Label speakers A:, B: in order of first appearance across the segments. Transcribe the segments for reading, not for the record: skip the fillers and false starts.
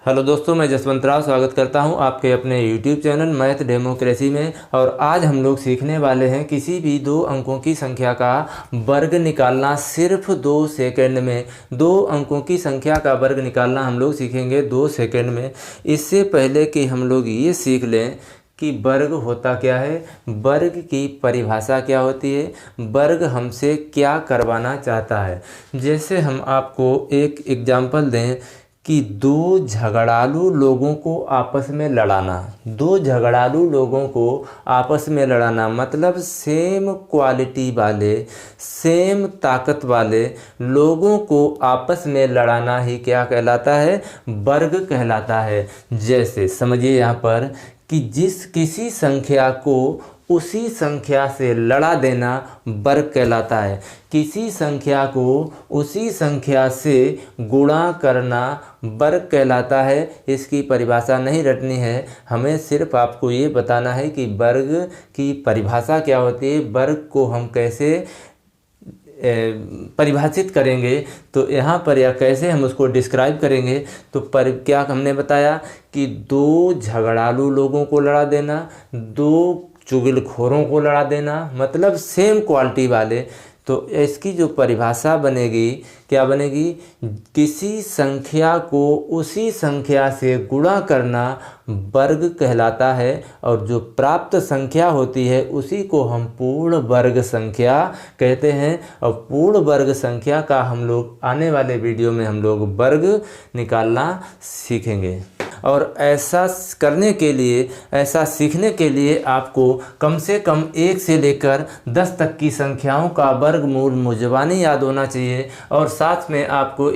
A: Hello दोस्तों, मैं जसवंत राव स्वागत करता हूं आपके अपने YouTube चैनल मैथ डेमोक्रेसी में। और आज हम लोग सीखने वाले हैं किसी भी 2 अंकों की संख्या का वर्ग निकालना सिर्फ 2 सेकंड में। 2 अंकों की संख्या का वर्ग निकालना हम लोग सीखेंगे 2 सेकंड में। इससे पहले कि हम लोग ये सीख लें कि वर्ग होता क्या है, वर्ग की परिभाषा क्या होती है, वर्ग हमसे क्या करवाना चाहता है। जैसे हम आपको एक एग्जाम्पल दें कि 2 झगड़ालू लोगों को आपस में लड़ाना। 2 झगड़ालू लोगों को आपस में लड़ाना मतलब सेम क्वालिटी वाले, सेम ताकत वाले लोगों को आपस में लड़ाना ही क्या कहलाता है, वर्ग कहलाता है। जैसे समझिए यहाँ पर कि किसी संख्या को उसी संख्या से लड़ा देना वर्ग कहलाता है। किसी संख्या को उसी संख्या से गुणा करना वर्ग कहलाता है। इसकी परिभाषा नहीं रटनी है, हमें सिर्फ आपको ये बताना है कि वर्ग की परिभाषा क्या होती है, वर्ग को हम कैसे परिभाषित करेंगे, तो यहाँ पर या कैसे हम उसको डिस्क्राइब करेंगे। तो क्या हमने बताया कि 2 झगड़ालू लोगों को लड़ा देना, 2 चुगलखोरों को लड़ा देना मतलब सेम क्वालिटी वाले। तो इसकी जो परिभाषा बनेगी, क्या बनेगी, किसी संख्या को उसी संख्या से गुणा करना वर्ग कहलाता है। और जो प्राप्त संख्या होती है उसी को हम पूर्ण वर्ग संख्या कहते हैं। और पूर्ण वर्ग संख्या का हम लोग आने वाले वीडियो में हम लोग वर्ग निकालना सीखेंगे। और ऐसा करने के लिए, ऐसा सीखने के लिए आपको कम से कम 1 से लेकर 10 तक की संख्याओं का वर्गमूल मुजबानी याद होना चाहिए। और साथ में आपको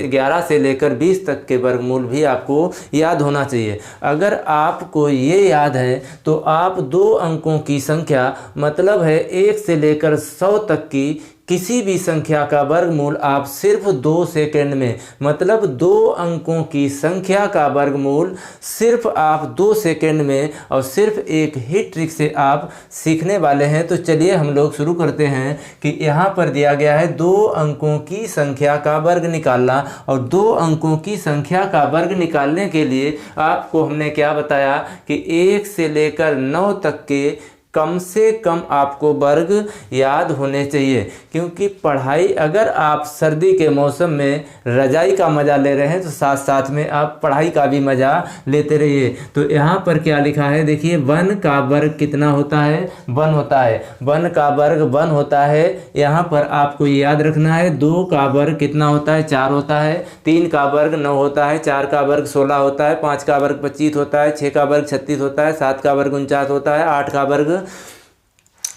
A: 11 से लेकर 20 तक के वर्गमूल भी आपको याद होना चाहिए। अगर आपको ये याद है तो आप 2 अंकों की संख्या मतलब है 1 से लेकर 100 तक की किसी भी संख्या का वर्गमूल आप सिर्फ 2 सेकंड में, मतलब 2 अंकों की संख्या का वर्गमूल सिर्फ आप 2 सेकंड में और सिर्फ एक ही ट्रिक से आप सीखने वाले हैं। तो चलिए हम लोग शुरू करते हैं कि यहाँ पर दिया गया है 2 अंकों की संख्या का वर्ग निकालना। और 2 अंकों की संख्या का वर्ग निकालने के लिए आपको हमने क्या बताया कि 1 से लेकर 9 तक के कम से कम आपको वर्ग याद होने चाहिए। क्योंकि पढ़ाई, अगर आप सर्दी के मौसम में रजाई का मज़ा ले रहे हैं तो साथ साथ में आप पढ़ाई का भी मज़ा लेते रहिए। तो यहाँ पर क्या लिखा है, देखिए 1 का वर्ग कितना होता है, 1 होता है। 1 का वर्ग 1 होता है। यहाँ पर आपको याद रखना है 2 का वर्ग कितना होता है, 4 होता है। 3 का वर्ग 9 होता है। 4 का वर्ग 16 होता है। 5 का वर्ग 25 होता है। 6 का वर्ग 36 होता है। 7 का वर्ग 49 होता है। 8 का वर्ग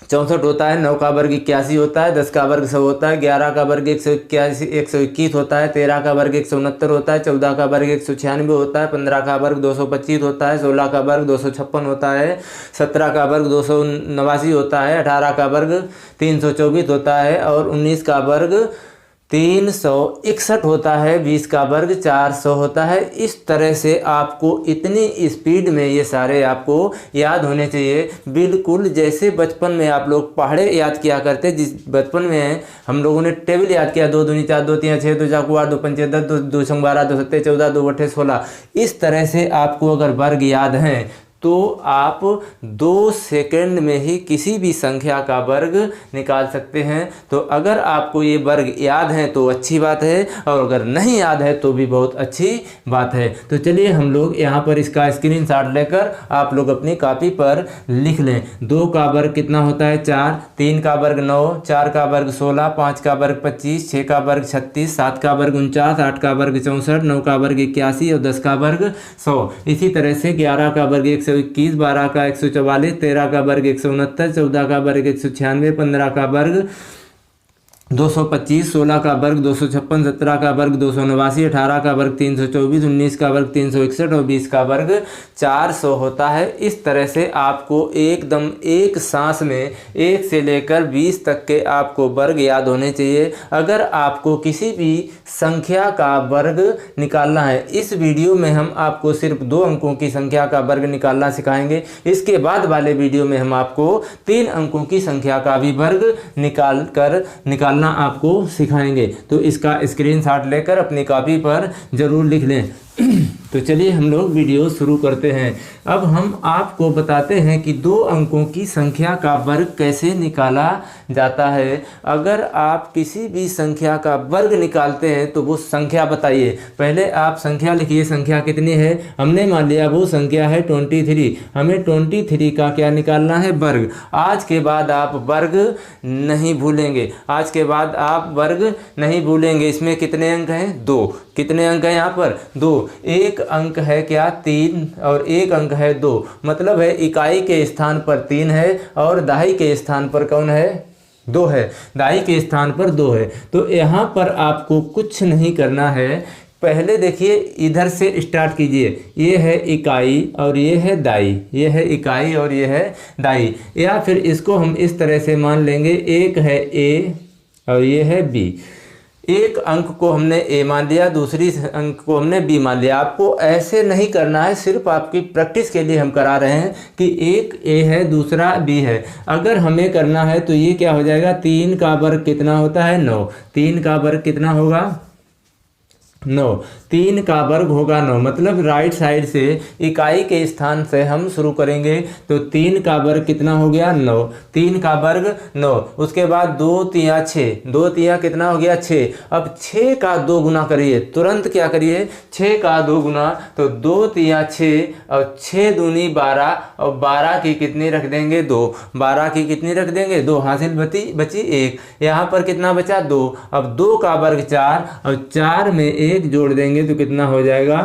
A: 64 होता है। 9 का वर्ग 81 होता है। 10 का वर्ग 100 होता है। 11 का वर्ग 121 होता है। 13 का वर्ग 169 होता है। 14 का वर्ग 196 होता है। 15 का वर्ग 225 होता है। 16 का वर्ग 256 होता है। 17 का वर्ग 289 होता है। 18 का वर्ग 324 होता है। और 19 का वर्ग 361 होता है। 20 का वर्ग 400 होता है। इस तरह से आपको इतनी स्पीड में ये सारे आपको याद होने चाहिए, बिल्कुल जैसे बचपन में आप लोग पहाड़े याद किया करते। जिस बचपन में हम लोगों ने टेबल याद किया, 2 दूनी 4, 2 3 6, 2 4 8, 2 5 10, 2 6 12, 2 7 14, 2 8 16। इस तरह से आपको अगर वर्ग याद हैं तो आप 2 सेकंड में ही किसी भी संख्या का वर्ग निकाल सकते हैं। तो अगर आपको ये वर्ग याद है तो अच्छी बात है, और अगर नहीं याद है तो भी बहुत अच्छी बात है। तो चलिए हम लोग यहाँ पर इसका स्क्रीनशॉट लेकर आप लोग अपनी कॉपी पर लिख लें। 2 का वर्ग कितना होता है, 4। 3 का वर्ग 9। 4 का वर्ग 16। 5 का वर्ग 25। 6 का वर्ग 36। 7 का वर्ग 49। 8 का वर्ग 64। 9 का वर्ग 81 और 10 का वर्ग 100। इसी तरह से 11 का वर्ग 121, 12 का 144, 13 का वर्ग 169, 14 का वर्ग 196, 15 का वर्ग 225, 16 का वर्ग 256, 17 का वर्ग 289, 18 का वर्ग 324, 19 का वर्ग 361 और 20 का वर्ग 400 होता है। इस तरह से आपको एकदम एक सांस में 1 से लेकर 20 तक के आपको वर्ग याद होने चाहिए। अगर आपको किसी भी संख्या का वर्ग निकालना है, इस वीडियो में हम आपको सिर्फ 2 अंकों की संख्या का वर्ग निकालना सिखाएंगे। इसके बाद वाले वीडियो में हम आपको 3 अंकों की संख्या का भी वर्ग निकालना आपको सिखाएंगे। तो इसका स्क्रीनशॉट लेकर अपनी कॉपी पर जरूर लिख लें। तो चलिए हम लोग वीडियो शुरू करते हैं। अब हम आपको बताते हैं कि दो अंकों की संख्या का वर्ग कैसे निकाला जाता है। अगर आप किसी भी संख्या का वर्ग निकालते हैं तो वो संख्या बताइए। पहले आप संख्या लिखिए, संख्या कितनी है। हमने मान लिया वो संख्या है 23, हमें 23 का क्या निकालना है, वर्ग। आज के बाद आप वर्ग नहीं भूलेंगे, आज के बाद आप वर्ग नहीं भूलेंगे। इसमें कितने अंक हैं, 2। कितने अंक हैं यहाँ पर, 2। एक अंक है क्या, 3, और एक अंक है 2। मतलब है इकाई के स्थान पर 3 है और दहाई के स्थान पर कौन है, 2 है। दहाई के स्थान पर 2 है। तो यहाँ पर आपको कुछ नहीं करना है। पहले देखिए इधर से स्टार्ट कीजिए। ये है इकाई और ये है दाई, ये है इकाई और ये है दाई। या फिर इसको हम इस तरह से मान लेंगे, एक है ए और ये है बी। एक अंक को हमने ए मान लिया, दूसरी अंक को हमने बी मान लिया। आपको ऐसे नहीं करना है, सिर्फ आपकी प्रैक्टिस के लिए हम करा रहे हैं कि एक ए है दूसरा बी है। अगर हमें करना है तो ये क्या हो जाएगा, 3 का वर्ग कितना होता है, 9। 3 का वर्ग कितना होगा, 9। 3 का वर्ग होगा 9। मतलब राइट साइड से इकाई के स्थान से हम शुरू करेंगे तो 3 का वर्ग कितना हो गया, 9। 3 का वर्ग 9। उसके बाद 2 तिया 6, 2 तिया कितना हो गया, 6। अब 6 का 2 गुना करिए, तुरंत क्या करिए, 6 का 2 गुना, तो 2 तिया 6 और 6 दूनी 12 और 12 की कितनी रख देंगे, 2। 12 की कितनी रख देंगे, 2। हासिल बची 1। यहाँ पर कितना बचा, 2। अब 2 का वर्ग 4 और 4 में 1 जोड़ देंगे तो कितना हो जाएगा,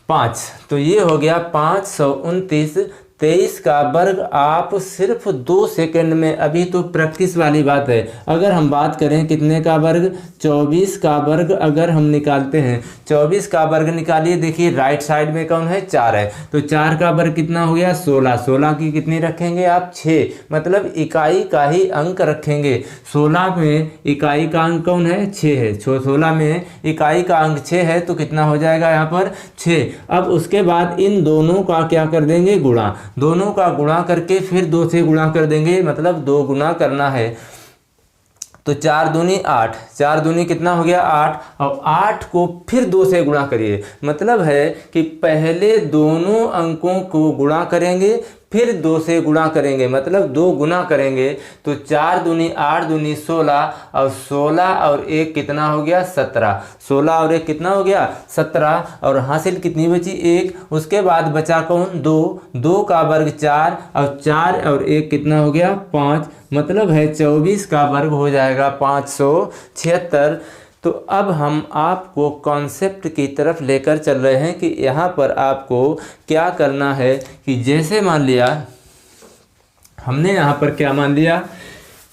A: 5। तो ये हो गया 529। 23 का वर्ग आप सिर्फ 2 सेकंड में, अभी तो प्रैक्टिस वाली बात है। अगर हम बात करें कितने का वर्ग, 24 का वर्ग अगर हम निकालते हैं, 24 का वर्ग निकालिए। देखिए राइट साइड में कौन है, 4 है, तो 4 का वर्ग कितना हो गया, 16। 16 की कितनी रखेंगे आप, 6। मतलब इकाई का ही अंक रखेंगे। 16 में इकाई का अंक कौन है, 6 है। 16 में इकाई का अंक 6 है तो कितना हो जाएगा यहाँ पर, 6। अब उसके बाद इन दोनों का क्या कर देंगे, गुणा। दोनों का गुणा करके फिर 2 से गुणा कर देंगे, मतलब 2 गुना करना है। तो 4 दूनी 8, 4 दूनी कितना हो गया, 8। और 8 को फिर 2 से गुणा करिए। मतलब है कि पहले दोनों अंकों को गुणा करेंगे फिर 2 से गुणा करेंगे, मतलब 2 गुना करेंगे। तो 4 दूनी 8 दूनी 16 और 16 और 1 कितना हो गया, 17। 16 और 1 कितना हो गया, 17। और हासिल कितनी बची, 1। उसके बाद बचा कौन, 2। 2 का वर्ग 4 और 4 और 1 कितना हो गया, 5। मतलब है 24 का वर्ग हो जाएगा 576। तो अब हम आपको कॉन्सेप्ट की तरफ लेकर चल रहे हैं कि यहाँ पर आपको क्या करना है कि जैसे मान लिया हमने यहाँ पर क्या मान लिया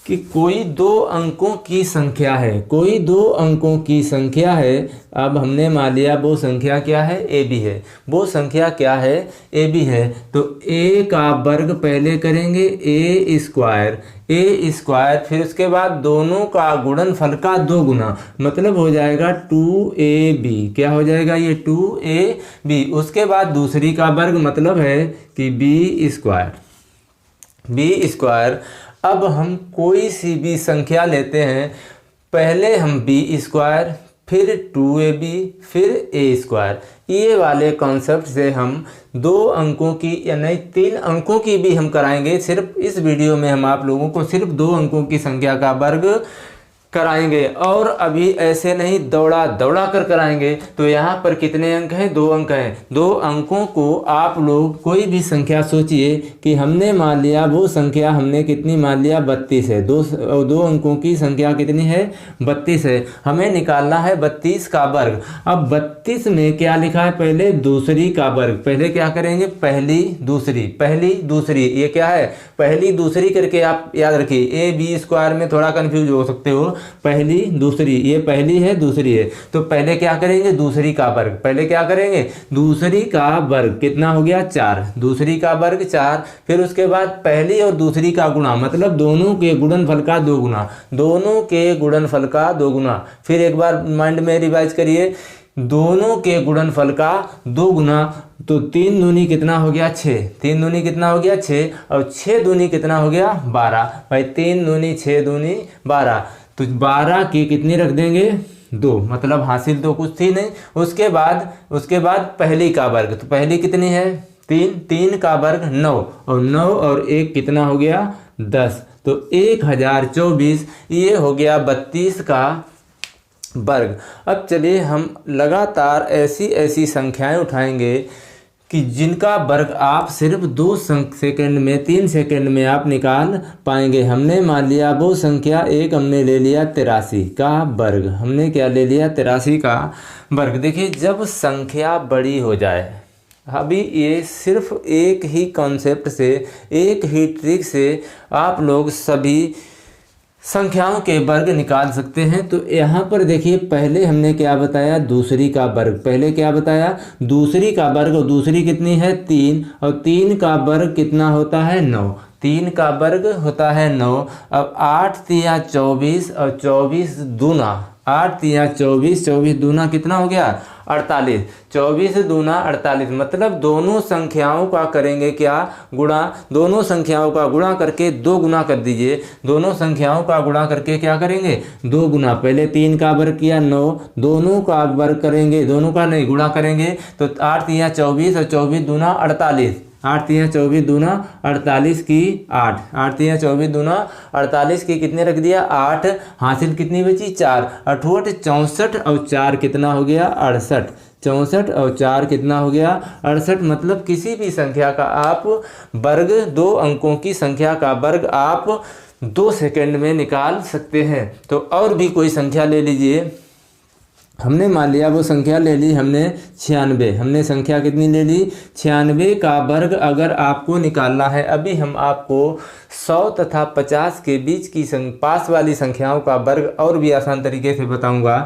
A: कि कोई 2 अंकों की संख्या है, कोई 2 अंकों की संख्या है। अब हमने मान लिया वो संख्या क्या है, ए बी है। वो संख्या क्या है, ए बी है। तो ए का वर्ग पहले करेंगे, ए स्क्वायर, ए स्क्वायर। फिर उसके बाद दोनों का गुणनफल का 2 गुना, मतलब हो जाएगा 2ab। क्या हो जाएगा, ये 2ab। उसके बाद दूसरी का वर्ग, मतलब है कि बी स्क्वायर, बी स्क्वायर। अब हम कोई सी भी संख्या लेते हैं, पहले हम बी स्क्वायर, फिर 2ab, फिर ए स्क्वायर। ये वाले कॉन्सेप्ट से हम 2 अंकों की या नहीं 3 अंकों की भी हम कराएंगे। सिर्फ इस वीडियो में हम आप लोगों को सिर्फ 2 अंकों की संख्या का वर्ग कराएंगे और अभी ऐसे नहीं दौड़ा दौड़ा कर कराएंगे। तो यहाँ पर कितने अंक हैं, 2 अंक हैं। 2 अंकों को आप लोग कोई भी संख्या सोचिए कि हमने मान लिया वो संख्या हमने कितनी मान लिया, 32 है। 2 अंकों की संख्या कितनी है, 32 है। हमें निकालना है 32 का वर्ग। अब 32 में क्या लिखा है, पहले दूसरी का वर्ग। पहले क्या करेंगे, पहली दूसरी, पहली दूसरी। ये क्या है, पहली दूसरी करके आप याद रखिए। ए बी स्क्वायर में थोड़ा कंफ्यूज हो सकते हो, पहली दूसरी, ये पहली है दूसरी है। तो पहले क्या करेंगे, दूसरी का वर्ग। पहले क्या करेंगे, दूसरी का वर्ग। कितना हो गया, 4। दूसरी का वर्ग 4। फिर उसके बाद पहली और दूसरी का गुणा, मतलब दोनों के गुणनफल का 2 गुना, दोनों के गुणनफल का 2 गुना। फिर एक बार माइंड में रिवाइज करिए, दोनों के गुणनफल का 2 गुना। तो 3 दूनी कितना हो गया, 6। 3 दूनी कितना हो गया, 6। और 6 दूनी कितना हो गया, 12। भाई 3 दूनी 6 दूनी 12। तो 12 की कितनी रख देंगे, 2, मतलब हासिल तो कुछ थी नहीं। उसके बाद पहली का वर्ग, तो पहली कितनी है 3, 3 का वर्ग 9, और 9 और 1 कितना हो गया 10, तो 1024, ये हो गया 32 का वर्ग। अब चलिए हम लगातार ऐसी ऐसी संख्याएं उठाएंगे कि जिनका वर्ग आप सिर्फ 2 सेकंड में 3 सेकंड में आप निकाल पाएंगे। हमने मान लिया वो संख्या एक हमने ले लिया 83 का वर्ग, हमने क्या ले लिया 83 का वर्ग। देखिए जब संख्या बड़ी हो जाए, अभी ये सिर्फ एक ही कॉन्सेप्ट से, एक ही ट्रिक से आप लोग सभी संख्याओं के वर्ग निकाल सकते हैं। तो यहाँ पर देखिए पहले हमने क्या बताया, दूसरी का वर्ग। पहले क्या बताया, दूसरी का वर्ग, और दूसरी कितनी है 3, और 3 का वर्ग कितना होता है 9, 3 का वर्ग होता है 9। अब 8 तिया 24 और 24 दूना, 8 तिया 24, 24 दूना कितना हो गया 48, 24 दूना 48, मतलब दोनों संख्याओं का करेंगे क्या गुणा, दोनों संख्याओं का गुणा करके 2 गुना कर दीजिए। दोनों संख्याओं का गुणा करके क्या करेंगे 2 गुना, पहले 3 का वर्ग किया 9, दोनों का वर्ग करेंगे, दोनों का नहीं गुणा करेंगे, तो 8 तिया 24 और 24 दूना 48, 8 तिया 24 दूना 48 की 8, 8 तिया 24 दूना 48 की कितने रख दिया 8, हासिल कितनी बची 4, 8 64 और 4 कितना हो गया 68, 64 और 4 कितना हो गया 68, मतलब किसी भी संख्या का आप वर्ग, 2 अंकों की संख्या का वर्ग आप 2 सेकंड में निकाल सकते हैं। तो और भी कोई संख्या ले लीजिए, हमने मान लिया वो संख्या ले ली हमने 96, हमने संख्या कितनी ले ली 96 का वर्ग अगर आपको निकालना है। अभी हम आपको 100 तथा 50 के बीच की पास वाली संख्याओं का वर्ग और भी आसान तरीके से बताऊंगा।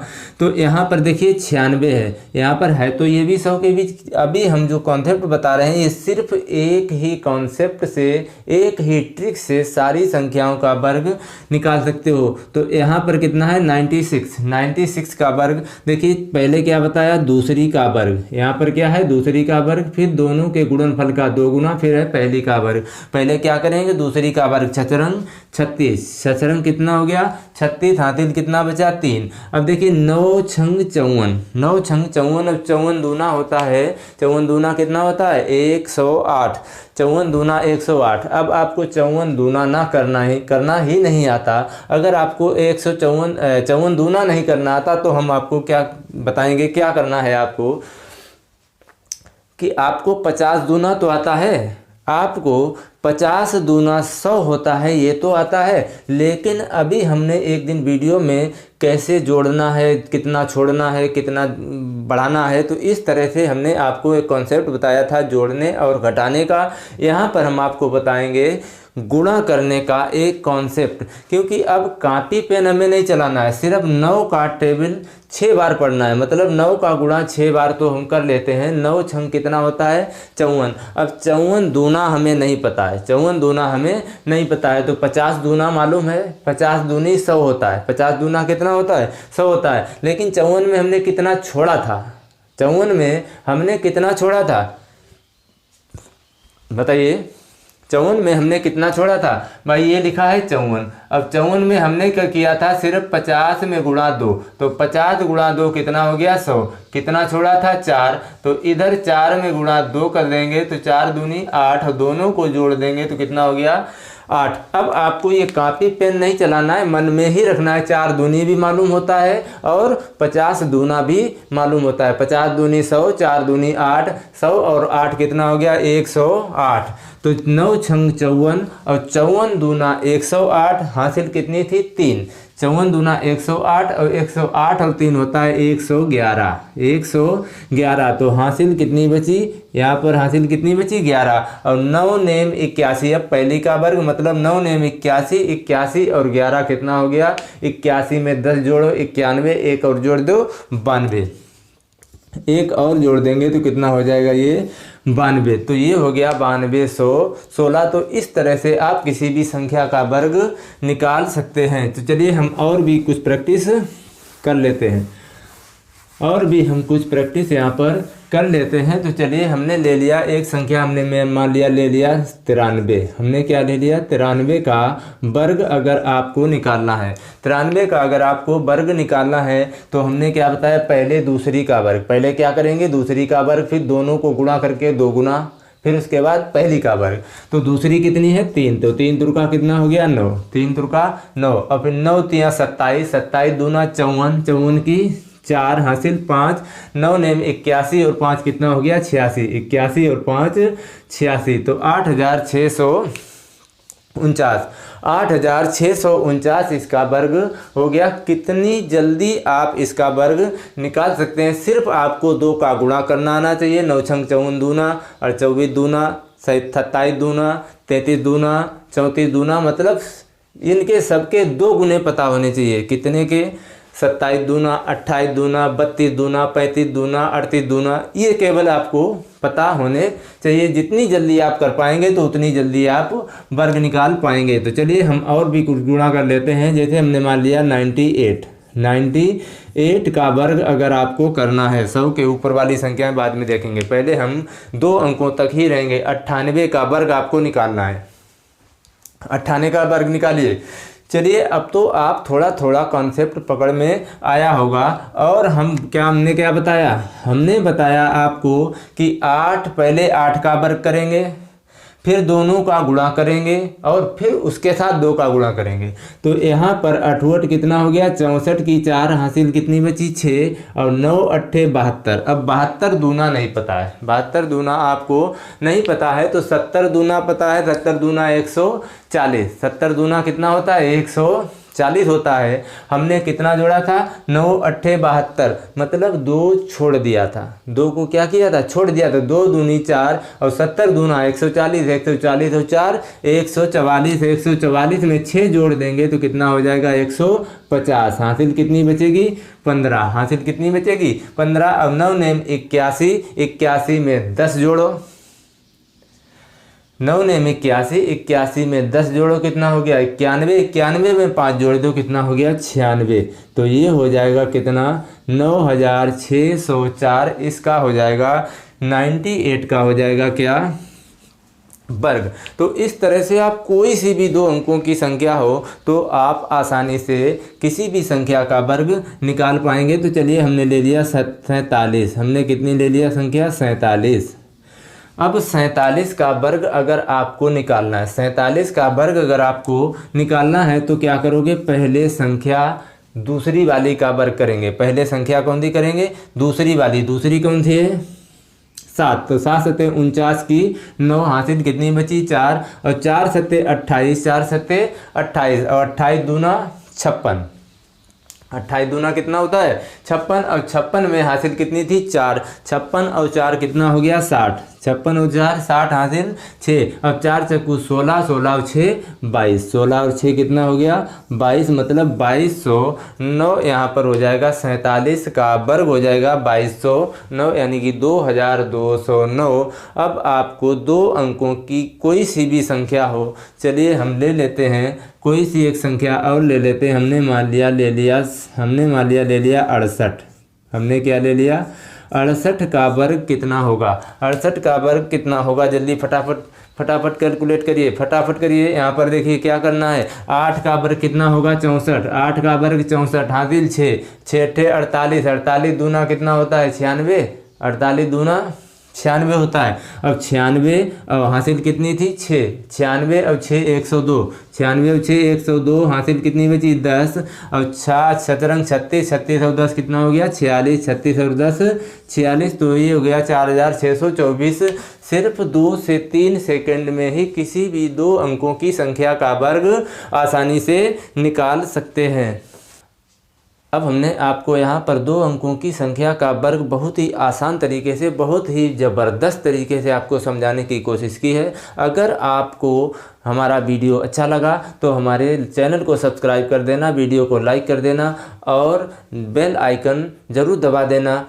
A: तो यहाँ पर देखिए 96 है, यहाँ पर है तो ये भी 100 के बीच। अभी हम जो कॉन्सेप्ट बता रहे हैं ये सिर्फ एक ही कॉन्सेप्ट से, एक ही ट्रिक से सारी संख्याओं का वर्ग निकाल सकते हो। तो यहाँ पर कितना है 96, 96 का वर्ग। देखिए पहले क्या बताया दूसरी का वर्ग, यहाँ पर क्या है दूसरी का वर्ग, फिर दोनों के गुणनफल का 2 गुना, फिर है पहली का वर्ग। पहले क्या करेंगे दूसरी का वर्ग, छचरंग 36, छचरंग कितना हो गया 36, हाथिल कितना बचा 3। अब देखिए 9 छंग 54, 9 छंग 54, अब 54 दूना होता है, 54 दूना कितना होता है 108, 54 दूना 108। अब आपको 54 दूना ना करना ही नहीं आता। अगर आपको 54 दूना नहीं करना आता तो हम आपको क्या बताएंगे, क्या करना है आपको, कि आपको 50 दूना तो आता है, आपको 50 दूना 100 होता है ये तो आता है, लेकिन अभी हमने एक दिन वीडियो में कैसे जोड़ना है, कितना छोड़ना है, कितना बढ़ाना है, तो इस तरह से हमने आपको एक कॉन्सेप्ट बताया था जोड़ने और घटाने का। यहाँ पर हम आपको बताएंगे गुणा करने का एक कॉन्सेप्ट, क्योंकि अब कॉपी पेन हमें नहीं चलाना है, सिर्फ 9 का टेबल 6 बार पढ़ना है, मतलब 9 का गुणा 6 बार तो हम कर लेते हैं। 9 छंग कितना होता है 54। अब 54 दूना हमें नहीं पता है, 54 दूना हमें नहीं पता है, तो 50 दूना मालूम है, 50 दूनी 100 होता है, 50 दूना कितना होता है 100 होता है। लेकिन 54 में हमने कितना छोड़ा था, 54 में हमने कितना छोड़ा था बताइए, 54 में हमने कितना छोड़ा था भाई, ये लिखा है 54। अब 54 में हमने क्या किया था, सिर्फ 50 में गुणा 2, तो 50 गुणा 2 कितना हो गया 100, कितना छोड़ा था 4, तो इधर 4 में गुणा 2 कर देंगे तो 4 दूनी 8, दोनों को जोड़ देंगे तो कितना हो गया 8। अब आपको ये कॉपी पेन नहीं चलाना है, मन में ही रखना है, 4 दूनी भी मालूम होता है और 50 दूना भी मालूम होता है। 50 दूनी 100, 4 दूनी 8, 100 और 8 कितना हो गया 108। तो 9 छंग 54 और 54 दूना 108, हासिल कितनी थी 3, 54 दूना 108 और 108 और 3 होता है 111, 111। तो हासिल कितनी बची, यहाँ पर हासिल कितनी बची 11, और 9 नेम 81। अब पहली का वर्ग मतलब 9 नेम 81, 81 और 11 कितना हो गया 81 में 10 जोड़ो 91, एक और जोड़ दो 92, एक और जोड़ देंगे तो कितना हो जाएगा ये 92। तो ये हो गया 9216। तो इस तरह से आप किसी भी संख्या का वर्ग निकाल सकते हैं। तो चलिए हम और भी कुछ प्रैक्टिस कर लेते हैं, और भी हम कुछ प्रैक्टिस यहाँ पर कर लेते हैं। तो चलिए, हमने ले लिया एक संख्या, हमने मान लिया ले लिया 93। हमने क्या ले लिया? 93 का वर्ग अगर आपको निकालना है, 93 का अगर आपको वर्ग निकालना है तो हमने क्या बताया? पहले दूसरी का वर्ग, पहले क्या करेंगे? दूसरी का वर्ग, फिर दोनों को गुणा करके 2 गुना, फिर उसके बाद पहली का वर्ग। तो दूसरी कितनी है? 3, तो 3 तुरका कितना हो गया? 9, 3 तुरका 9, और फिर 9 तिया 27, 27 दूना 54, 54 की 4 हासिल 5, 9 नेम 81 और 5 कितना हो गया? 86, 81 और 5 86, तो 8649, 8649 इसका वर्ग हो गया। कितनी जल्दी आप इसका वर्ग निकाल सकते हैं? सिर्फ आपको 2 का गुणा करना आना चाहिए। 9 छंग 54 दूना, और 24 दूना 27 दूना, 33 दूना 34 दूना, मतलब इनके सबके 2 गुने पता होने चाहिए। कितने के? 27 दूना, 28 दूना, 32 दूना, 35 दूना, 38 दूना, ये केवल आपको पता होने चाहिए। जितनी जल्दी आप कर पाएंगे तो उतनी जल्दी आप वर्ग निकाल पाएंगे। तो चलिए, हम और भी कुछ गुणा कर लेते हैं। जैसे हमने मान लिया 98 का वर्ग अगर आपको करना है, 100 के ऊपर वाली संख्या बाद में देखेंगे, पहले हम 2 अंकों तक ही रहेंगे। 98 का वर्ग आपको निकालना है। 98 का वर्ग निकालिए। चलिए, अब तो आप थोड़ा थोड़ा कॉन्सेप्ट पकड़ में आया होगा। और हमने क्या बताया? हमने बताया आपको कि 8, पहले 8 का वर्ग करेंगे, फिर दोनों का गुणा करेंगे, और फिर उसके साथ 2 का गुणा करेंगे। तो यहाँ पर 8 कितना हो गया? 64 की 4 हासिल कितनी बची? 6, और 9 8 72। अब 72 दूना नहीं पता है, 72 दूना आपको नहीं पता है, तो 70 दूना पता है। 70 दूना 140, 70 दूना कितना होता है? 140 होता है। हमने कितना जोड़ा था? 9 8 72, मतलब 2 छोड़ दिया था। 2 को क्या किया था? छोड़ दिया था। 2 दूनी 4, और 70 दूना 140, 140 और 4 144, 144 में 6 जोड़ देंगे तो कितना हो जाएगा? 150। हासिल कितनी बचेगी? 15। हासिल कितनी बचेगी? 15। अब 9 नेम 81, 81 में 10 जोड़ो, 9 नेम 81, 81 में 10 जोड़ो, कितना हो गया? 91, 91 में 5 जोड़ दो, कितना हो गया? 96। तो ये हो जाएगा कितना? 9604। इसका हो जाएगा 98 का हो जाएगा क्या? वर्ग। तो इस तरह से आप कोई सी भी 2 अंकों की संख्या हो तो आप आसानी से किसी भी संख्या का वर्ग निकाल पाएंगे। तो चलिए, हमने ले लिया 47। हमने कितनी ले लिया संख्या? 47। अब 47 का वर्ग अगर आपको निकालना है, 47 का वर्ग अगर आपको निकालना है तो क्या करोगे? पहले संख्या दूसरी वाली का वर्ग करेंगे। पहले संख्या कौन सी करेंगे? दूसरी वाली। दूसरी कौन सी है? 7। तो 7 सत्ते 49 की 9 हासिल कितनी बची? 4, और 4 सत्ते 28, 4 सत्ते 28, और 28 दूना 56। 28 दूना कितना होता है? 56, और 56 में हासिल कितनी थी? 4। 56 और 4 कितना हो गया? 60। 56 और 4 60 हासिल 6। अब 4 चक्कू 16, 16 और 6 22, 16 और 6 कितना हो गया? 22, मतलब 2209 यहाँ पर हो जाएगा। 47 का वर्ग हो जाएगा 2209, यानी कि 2209। अब आपको 2 अंकों की कोई सी भी संख्या हो, चलिए हम ले लेते हैं कोई सी एक संख्या और ले लेते हैं। हमने मान लिया ले लिया 68। हमने क्या ले लिया? 68 का वर्ग कितना होगा? 68 का वर्ग कितना होगा? जल्दी फटाफट कैलकुलेट करिए, फटाफट करिए। यहाँ पर देखिए क्या करना है। 8 का वर्ग कितना होगा? 64। 8 का वर्ग 64 हासिल 6, 6 48, 48 दूना कितना होता है? 96। 48 दूना 96 होता है। अब 96 और हासिल कितनी थी? 6। 96 और 6 102, 96 और 6 102, हासिल कितनी बची? 10। और 6 शतरंग 36, 36 और 10 कितना हो गया? 46। 36 और 10 46, तो ये हो गया 4624। सिर्फ 2 से 3 सेकंड में ही किसी भी 2 अंकों की संख्या का वर्ग आसानी से निकाल सकते हैं। अब हमने आपको यहाँ पर 2 अंकों की संख्या का वर्ग बहुत ही आसान तरीके से, बहुत ही ज़बरदस्त तरीके से आपको समझाने की कोशिश की है। अगर आपको हमारा वीडियो अच्छा लगा तो हमारे चैनल को सब्सक्राइब कर देना, वीडियो को लाइक कर देना और बेल आइकन ज़रूर दबा देना।